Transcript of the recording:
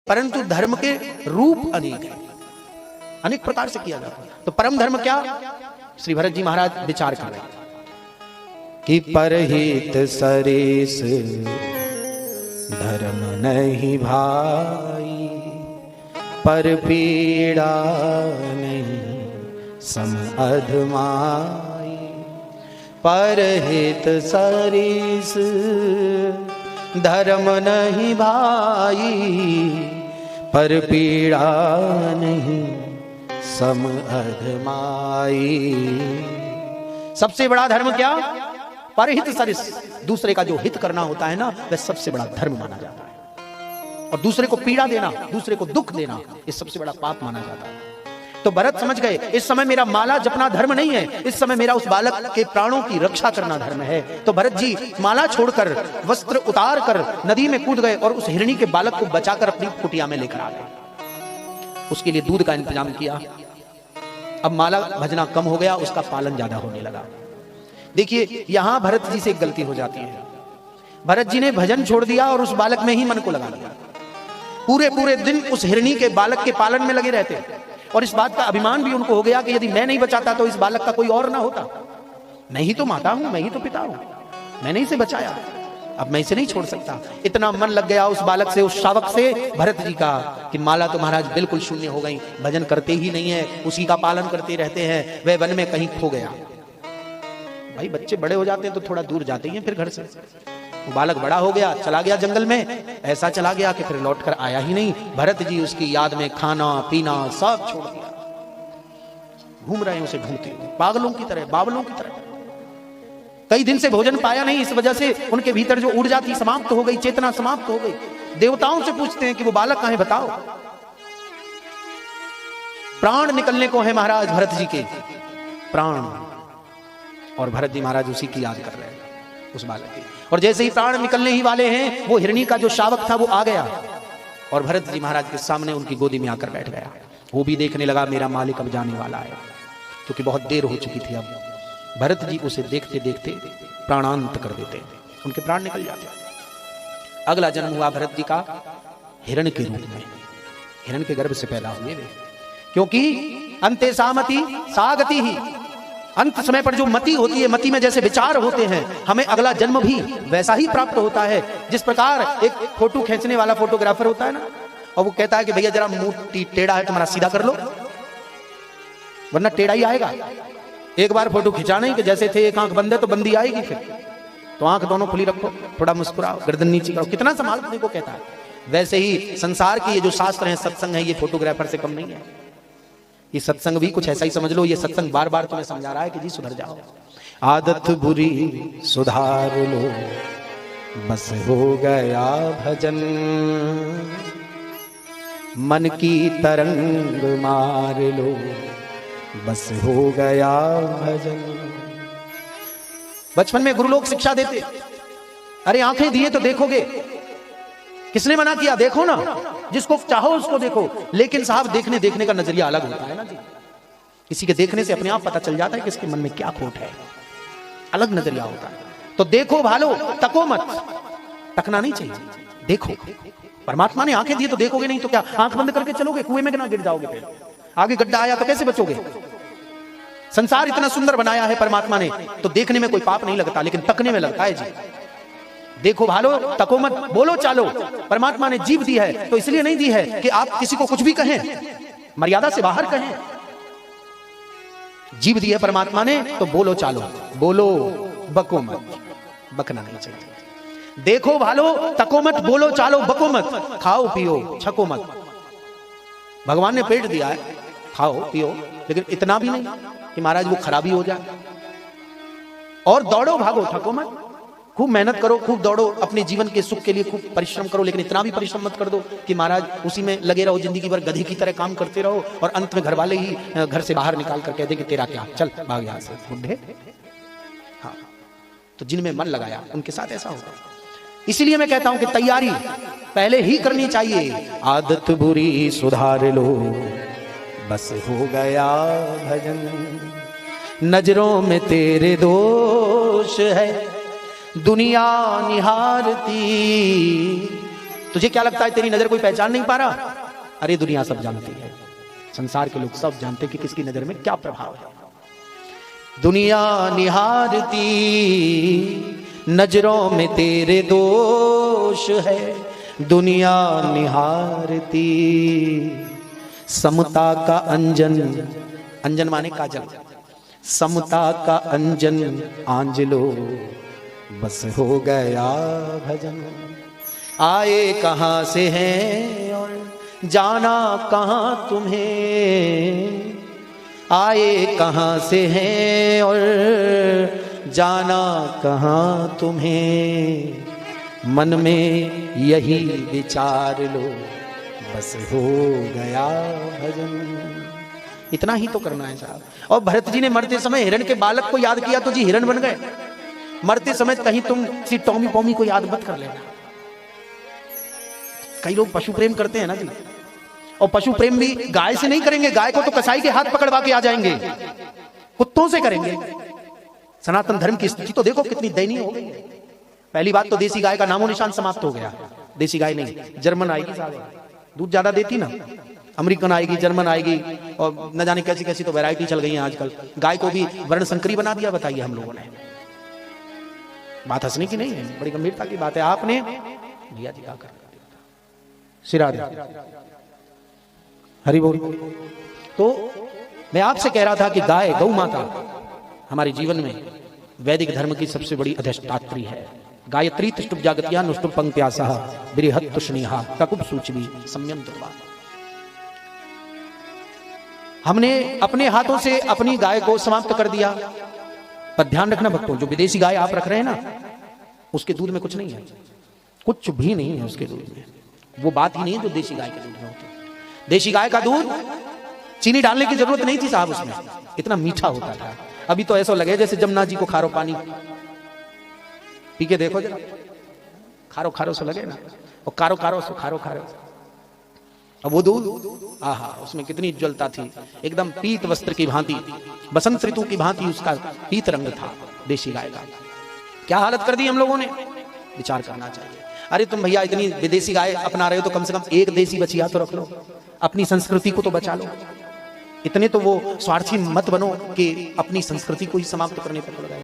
परंतु धर्म के रूप अनेक हैं, अनेक प्रकार से किया जाता है। तो परम धर्म क्या? श्री भरत जी महाराज विचार कर रहे कि परहित सरेस धर्म नहीं भाई, पर पीड़ा नहीं सम अधमाई। परहित सरेस धर्म नहीं भाई, पर पीड़ा नहीं सम अधमाई। सबसे बड़ा धर्म क्या? परहित सरिस, दूसरे का जो हित करना होता है ना, वह सबसे बड़ा धर्म माना जाता है। और दूसरे को पीड़ा देना, दूसरे को दुख देना, ये सबसे बड़ा पाप माना जाता है। तो भरत समझ गए, इस समय मेरा माला जपना धर्म नहीं है, इस समय मेरा उस बालक के प्राणों की रक्षा करना धर्म है। तो भरत जी माला छोड़कर, वस्त्र उतार कर नदी में कूद गए और उस हिरणी के बालक को बचाकर अपनी कुटिया में लेकर आ गए। उसके लिए दूध का इंतजाम किया। अब माला भजना कम हो गया, उसका पालन ज्यादा होने लगा। देखिए यहां भरत जी से एक गलती हो जाती है। भरत जी ने भजन छोड़ दिया और उस बालक में ही मन को लगा लिया। पूरे पूरे दिन उस हिरणी के बालक के पालन में लगे रहते, और इस बात का अभिमान भी उनको हो गया कि यदि मैं नहीं बचाता तो इस बालक का कोई और ना होता। मैं ही तो माता हूं, मैं ही तो पिता हूं, मैंने इसे बचाया, अब मैं इसे नहीं छोड़ सकता। इतना मन लग गया उस बालक से, उस शावक से भरत जी का, कि माला तो महाराज बिल्कुल शून्य हो गई, भजन करते ही नहीं है, उसी का पालन करते रहते हैं। वह वन में कहीं खो गया। भाई बच्चे बड़े हो जाते हैं तो थोड़ा दूर जाते हैं फिर घर से। वो बालक बड़ा हो गया, चला गया जंगल में, ऐसा चला गया कि फिर लौट कर आया ही नहीं। भरत जी उसकी याद में खाना पीना सब छोड़ दिया, घूम रहे हैं उसे ढूंढते हुए, पागलों की तरह, बावलों की तरह। कई दिन से भोजन पाया नहीं, इस वजह से उनके भीतर जो ऊर्जा थी समाप्त हो गई, चेतना समाप्त हो गई। देवताओं से पूछते हैं कि वो बालक कहां है, बताओ। प्राण निकलने को है महाराज भरत जी के, प्राण। और भरत जी महाराज उसी की याद कर रहे हैं, उस बालक की। और जैसे ही प्राण निकलने ही वाले हैं, वो हिरणी का जो शावक था वो आ गया और भरत जी महाराज के सामने उनकी गोदी में आकर बैठ गया। वो भी देखने लगा मेरा मालिक अब जाने वाला है, क्योंकि बहुत देर हो चुकी थी। अब भरत जी उसे देखते देखते प्राणांत कर देते, उनके प्राण निकल जाते। अगला जन्म हुआ भरत जी का हिरण के रूप में, हिरण के गर्भ से पैदा हुए वे, क्योंकि अंते सामति सागति ही, अंत समय पर जो मति होती है, मति में जैसे विचार होते हैं, हमें अगला जन्म भी वैसा ही प्राप्त होता है। जिस प्रकार एक फोटो खींचने वाला फोटोग्राफर होता है ना, और वो कहता है कि भैया जरा मुंह टेढ़ा है तुम्हारा सीधा कर लो, वरना टेढ़ा ही आएगा। एक बार फोटो खिंचा नहीं कि जैसे थे एक आंख बंद है तो बंदी आएगी, फिर तो आंख दोनों खुली रखो, थोड़ा मुस्कुराओ, गर्दन नीचे करो, कितना संभालने को कहता है। वैसे ही संसार की ये जो शास्त्र है, सत्संग है, ये फोटोग्राफर से कम नहीं है। ये सत्संग भी कुछ ऐसा ही समझ लो। ये सत्संग बार बार तुम्हें समझा रहा है कि जी सुधर जाओ, आदत बुरी सुधार लो, बस हो गया भजन, मन की तरंग मार लो, बस हो गया भजन। बचपन में गुरु लोग शिक्षा देते, अरे आंखें दिए तो देखोगे, किसने मना किया, देखो ना, जिसको चाहो उसको देखो। लेकिन साहब देखने का नजरिया अलग होता है ना जी। किसी के देखने से अपने आप पता चल जाता है कि इसके मन में क्या खोट है, अलग नजरिया होता है। तो देखो भालो, तको मत, तकना नहीं चाहिए, देखो। परमात्मा ने आंखें दी तो देखोगे, नहीं तो क्या आंख बंद करके चलोगे, कुएं में ना गिर जाओगे, फिर आगे गड्ढा आया तो कैसे बचोगे। संसार इतना सुंदर बनाया है परमात्मा ने, तो देखने में कोई पाप नहीं लगता, लेकिन तकने में लगता है जी। देखो भालो, तको मत, बोलो चालो। परमात्मा ने जीभ दी है तो इसलिए नहीं दी है कि आप किसी को कुछ भी कहें, मर्यादा से बाहर कहें। जीभ दी है परमात्मा ने तो बोलो चालो, बोलो, बको मत, बकना नहीं चाहिए। देखो भालो, तको मत, बोलो चालो, बको मत, खाओ पियो, छको मत। भगवान ने पेट दिया है, खाओ पियो, लेकिन इतना भी नहीं कि महाराज वो खराबी हो जाए। और दौड़ो भागो, थको मत, खूब मेहनत करो, खूब दौड़ो, अपने जीवन के सुख के लिए खूब परिश्रम करो, लेकिन इतना भी परिश्रम मत कर दो कि महाराज उसी में लगे रहो, जिंदगी भर गधे की तरह काम करते रहो, और अंत में घर वाले ही घर से बाहर निकाल कर कह दे कि तेरा क्या, चल भाग यहां से बुढ़े। हाँ, तो जिनमें मन लगाया उनके साथ ऐसा होगा। इसीलिए मैं कहता हूं कि तैयारी पहले ही करनी चाहिए। आदत बुरी सुधार लो, बस हो गया भजन, नजरों में तेरे दोष है, दुनिया निहारती, तुझे क्या लगता है तेरी नजर कोई पहचान नहीं पा रहा? अरे दुनिया सब जानती है, संसार के लोग सब जानते कि किसकी नजर में क्या प्रभाव है। दुनिया निहारती नजरों में तेरे दोष है, दुनिया निहारती समता का अंजन, अंजन माने काजल, समता का अंजन आंजलो बस हो गया भजन। आए कहां से हैं और जाना कहां तुम्हें, आए कहां से हैं और जाना कहां तुम्हें, मन में यही विचार लो बस हो गया भजन। इतना ही तो करना है साहब। और भरत जी ने मरते समय हिरण के बालक को याद किया तो जी हिरण बन गए। मरते समय कहीं तुम किसी टॉमी पॉमी को याद मत कर लेना। कई लोग पशु प्रेम करते हैं ना जी, और पशु प्रेम भी गाय से नहीं करेंगे, गाय को तो कसाई के हाथ पकड़वा के आ जाएंगे, कुत्तों से करेंगे। सनातन धर्म की स्थिति तो देखो कितनी दयनीय हो गई है। पहली बात तो देसी गाय का नामो निशान समाप्त हो गया। देसी गाय नहीं, जर्मन आएगी साहब, दूध ज्यादा देती ना, अमेरिकन आएगी, जर्मन आएगी, और न जाने कैसी कैसी तो वैरायटी चल गई है आजकल। गाय को भी वर्ण संकरी बना दिया, बताइए हम लोगों ने। बात हंसने की नहीं है, बड़ी गंभीरता की बात है। आपने भैया जी क्या कर सिरा हरि बोल। तो मैं आपसे कह रहा था कि गाय, गौ माता हमारे जीवन में वैदिक धर्म की सबसे बड़ी अधिष्ठात्री है। गायत्री तिष्ठुप जागत्या नुष्टुप पंक्त्यासः बृहत् तुष्णीहा ककुब सूचवी संयम दुर्वा। हमने अपने हाथों से अपनी गाय को समाप्त कर दिया। पर ध्यान रखना भक्तों, जो विदेशी गाय आप रख रहे हैं ना, उसके दूध में कुछ नहीं है, कुछ भी नहीं है उसके दूध में। वो बात ही नहीं है जो देशी गाय के दूध में होती है। देशी गाय का दूध चीनी डालने की जरूरत नहीं थी साहब, उसमें इतना मीठा होता था। अभी तो ऐसा लगे जैसे जमुना जी को खारो पानी पी के देखो जरा, खारो खारो से लगे ना, और कारो कारो से खारो खारो। अब वो दूध आहा, उसमें कितनी ज्वलता थी, एकदम पीत वस्त्र की भांति, बसंत ऋतु की भांति उसका पीत रंग था देशी गाय का। क्या हालत कर दी हम लोगों ने, विचार करना चाहिए। अरे तुम भैया इतनी विदेशी गाय अपना रहे हो तो कम से कम एक देसी बछिया तो रख लो, अपनी संस्कृति को तो बचा लो। इतने तो वो स्वार्थी मत बनो कि अपनी संस्कृति को ही समाप्त करने पर लगाए।